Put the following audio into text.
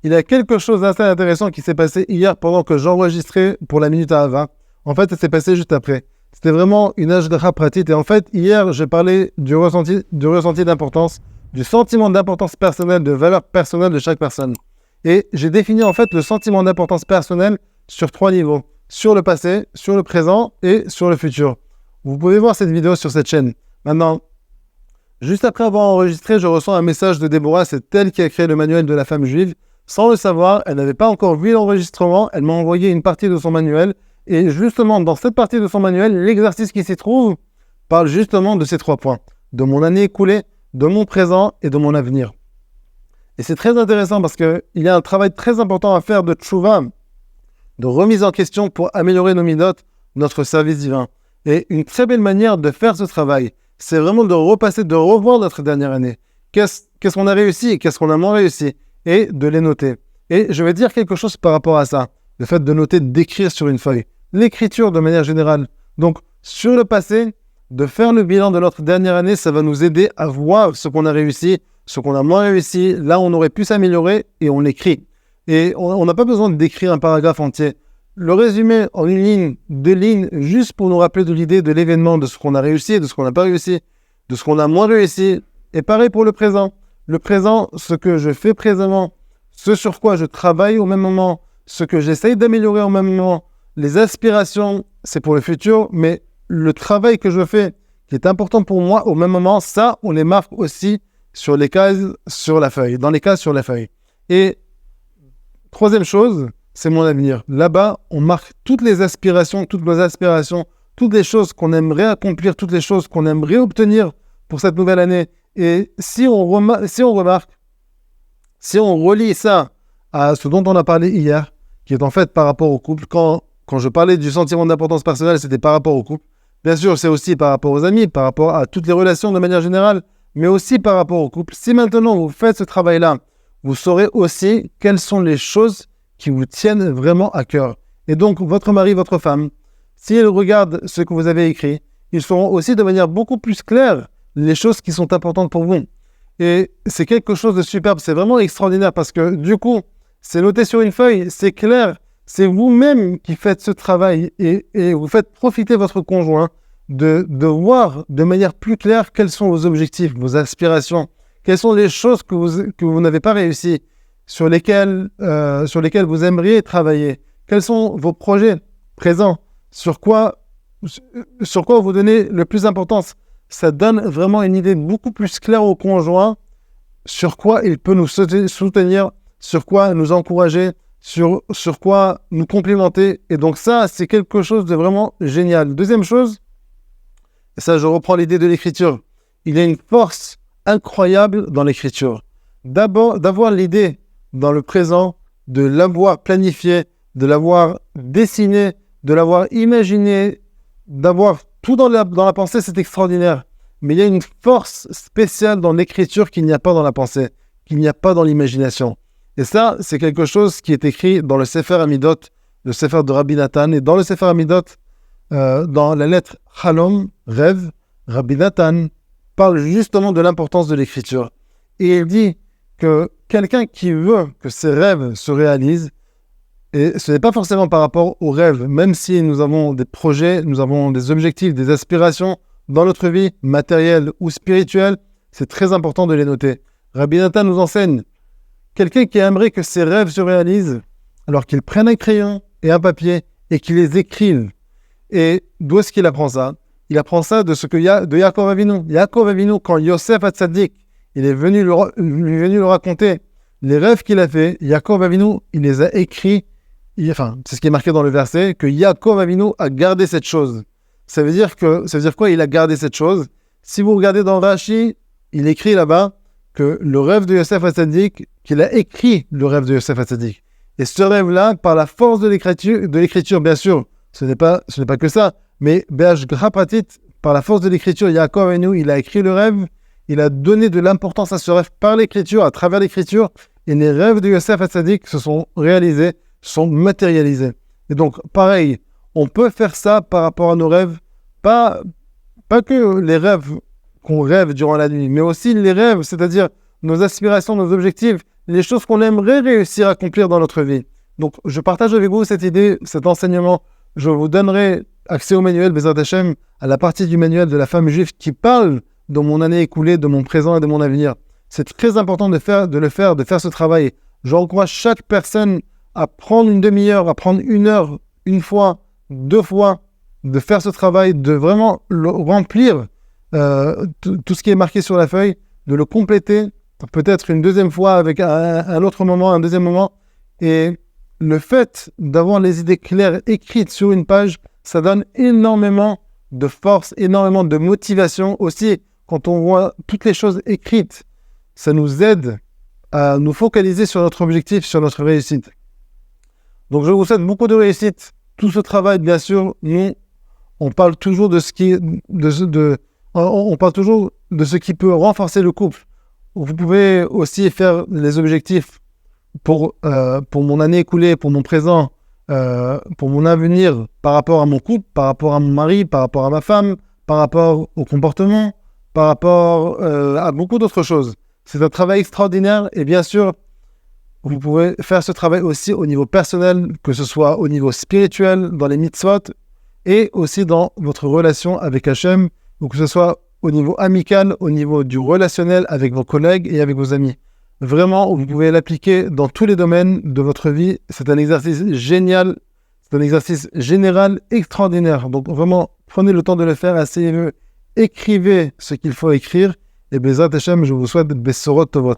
il y a quelque chose d'assez intéressant qui s'est passé hier pendant que j'enregistrais pour la Minute à Hava. En fait, ça s'est passé juste après. C'était vraiment une Hashgacha pratit. Et en fait, hier, j'ai parlé du ressenti d'importance, du sentiment d'importance personnelle, de valeur personnelle de chaque personne. Et j'ai défini en fait le sentiment d'importance personnelle sur 3 niveaux. Sur le passé, sur le présent et sur le futur. Vous pouvez voir cette vidéo sur cette chaîne. Maintenant, juste après avoir enregistré, je reçois un message de Déborah, c'est elle qui a créé le manuel de la femme juive. Sans le savoir, elle n'avait pas encore vu l'enregistrement, elle m'a envoyé une partie de son manuel. Et justement, dans cette partie de son manuel, l'exercice qui s'y trouve parle justement de ces 3 points. De mon année écoulée, de mon présent et de mon avenir. Et c'est très intéressant parce qu'il y a un travail très important à faire de tchouva, de remise en question pour améliorer nos midotes, notre service divin. Et une très belle manière de faire ce travail, c'est vraiment de repasser, de revoir notre dernière année. Qu'est-ce qu'on a réussi, qu'est-ce qu'on a moins réussi, et de les noter. Et je vais dire quelque chose par rapport à ça, le fait de noter, d'écrire sur une feuille. L'écriture de manière générale. Donc, sur le passé, de faire le bilan de notre dernière année, ça va nous aider à voir ce qu'on a réussi, ce qu'on a moins réussi, là on aurait pu s'améliorer, et on l'écrit. Et on n'a pas besoin d'écrire un paragraphe entier. Le résumé en 1 ligne, 2 lignes, juste pour nous rappeler de l'idée de l'événement, de ce qu'on a réussi, de ce qu'on n'a pas réussi, de ce qu'on a moins réussi. Et pareil pour le présent. Le présent, ce que je fais présentement, ce sur quoi je travaille au même moment, ce que j'essaye d'améliorer au même moment, les aspirations, c'est pour le futur, mais le travail que je fais, qui est important pour moi au même moment, ça, on les marque aussi sur les cases, sur la feuille, dans les cases sur la feuille. Et troisième chose, c'est mon avenir. Là-bas, on marque toutes les aspirations, toutes nos aspirations, toutes les choses qu'on aimerait accomplir, toutes les choses qu'on aimerait obtenir pour cette nouvelle année. Et si on remarque, si on relie ça à ce dont on a parlé hier, qui est en fait par rapport au couple, quand je parlais du sentiment d'importance personnelle, c'était par rapport au couple. Bien sûr, c'est aussi par rapport aux amis, par rapport à toutes les relations de manière générale, mais aussi par rapport au couple. Si maintenant vous faites ce travail-là, vous saurez aussi quelles sont les choses qui vous tiennent vraiment à cœur. Et donc, votre mari, votre femme, s'ils regardent ce que vous avez écrit, ils sauront aussi de manière beaucoup plus claire les choses qui sont importantes pour vous. Et c'est quelque chose de superbe, c'est vraiment extraordinaire parce que du coup, c'est noté sur une feuille, c'est clair, c'est vous-même qui faites ce travail et vous faites profiter votre conjoint de voir de manière plus claire quels sont vos objectifs, vos aspirations, quelles sont les choses que vous n'avez pas réussi, sur lesquelles vous aimeriez travailler, quels sont vos projets présents, sur quoi vous donnez le plus d'importance. Ça donne vraiment une idée beaucoup plus claire au conjoint sur quoi il peut nous soutenir, sur quoi nous encourager, sur quoi nous complimenter. Et donc ça, c'est quelque chose de vraiment génial. Deuxième chose, et ça je reprends l'idée de l'écriture, il y a une force incroyable dans l'écriture. D'abord, d'avoir l'idée dans le présent, de l'avoir planifié, de l'avoir dessiné, de l'avoir imaginé, d'avoir tout dans la pensée, c'est extraordinaire. Mais il y a une force spéciale dans l'écriture qu'il n'y a pas dans la pensée, qu'il n'y a pas dans l'imagination. Et ça, c'est quelque chose qui est écrit dans le Sefer Amidot, le Sefer de Rabbi Nathan. Et dans le Sefer Amidot, dans la lettre Chalom, rêve, Rabbi Nathan parle justement de l'importance de l'écriture. Et il dit que quelqu'un qui veut que ses rêves se réalisent, et ce n'est pas forcément par rapport aux rêves, même si nous avons des projets, nous avons des objectifs, des aspirations dans notre vie, matérielle ou spirituelle, c'est très important de les noter. Rabbi Nathan nous enseigne, quelqu'un qui aimerait que ses rêves se réalisent, alors qu'il prenne un crayon et un papier et qu'il les écrive. Et d'où est-ce qu'il apprend ça? Il apprend ça de ce que de Yaakov Avinu. Yaakov Avinu, quand Yosef Hatzadik, il est venu le raconter, les rêves qu'il a fait, Yaakov Avinu, il les a écrits. C'est ce qui est marqué dans le verset, que Yaakov Avinu a gardé cette chose. Ça veut dire quoi? Il a gardé cette chose. Si vous regardez dans Rashi, il écrit là-bas que le rêve de Yosef Hatzadik, qu'il a écrit le rêve de Yosef Hatzadik. Et ce rêve-là, par la force de l'écriture, bien sûr, ce n'est pas que ça, mais Be'ashgacha pratit, par la force de l'écriture, Yaakov Avinu, il a écrit le rêve, il a donné de l'importance à ce rêve par l'écriture, à travers l'écriture, et les rêves de Yosef Hatzadik se sont réalisés, sont matérialisés. Et donc, pareil, on peut faire ça par rapport à nos rêves, pas que les rêves qu'on rêve durant la nuit, mais aussi les rêves, c'est-à-dire nos aspirations, nos objectifs, les choses qu'on aimerait réussir à accomplir dans notre vie. Donc, je partage avec vous cette idée, cet enseignement. Je vous donnerai accès au manuel Bezrat Hashem, à la partie du manuel de la femme juive qui parle de mon année écoulée, de mon présent et de mon avenir. C'est très important de faire ce travail. J'encourage chaque personne à prendre une demi-heure, à prendre une heure, une fois, deux fois, de faire ce travail, de vraiment remplir tout ce qui est marqué sur la feuille, de le compléter, peut-être une deuxième fois avec un autre moment, un deuxième moment. Et le fait d'avoir les idées claires écrites sur une page, ça donne énormément de force, énormément de motivation. Aussi, quand on voit toutes les choses écrites, ça nous aide à nous focaliser sur notre objectif, sur notre réussite. Donc, je vous souhaite beaucoup de réussite. Tout ce travail, bien sûr, nous, on parle toujours de ce qui, on parle toujours de ce qui peut renforcer le couple. Vous pouvez aussi faire les objectifs pour mon année écoulée, pour mon présent, pour mon avenir, par rapport à mon couple, par rapport à mon mari, par rapport à ma femme, par rapport au comportement, par rapport à beaucoup d'autres choses. C'est un travail extraordinaire et bien sûr, vous pouvez faire ce travail aussi au niveau personnel, que ce soit au niveau spirituel, dans les mitzvot, et aussi dans votre relation avec Hachem, ou que ce soit au niveau amical, au niveau du relationnel avec vos collègues et avec vos amis. Vraiment, vous pouvez l'appliquer dans tous les domaines de votre vie. C'est un exercice génial, c'est un exercice général extraordinaire. Donc vraiment, prenez le temps de le faire, asseyez-le, écrivez ce qu'il faut écrire, et Bezrat Hachem, je vous souhaite Bessorot Tovot.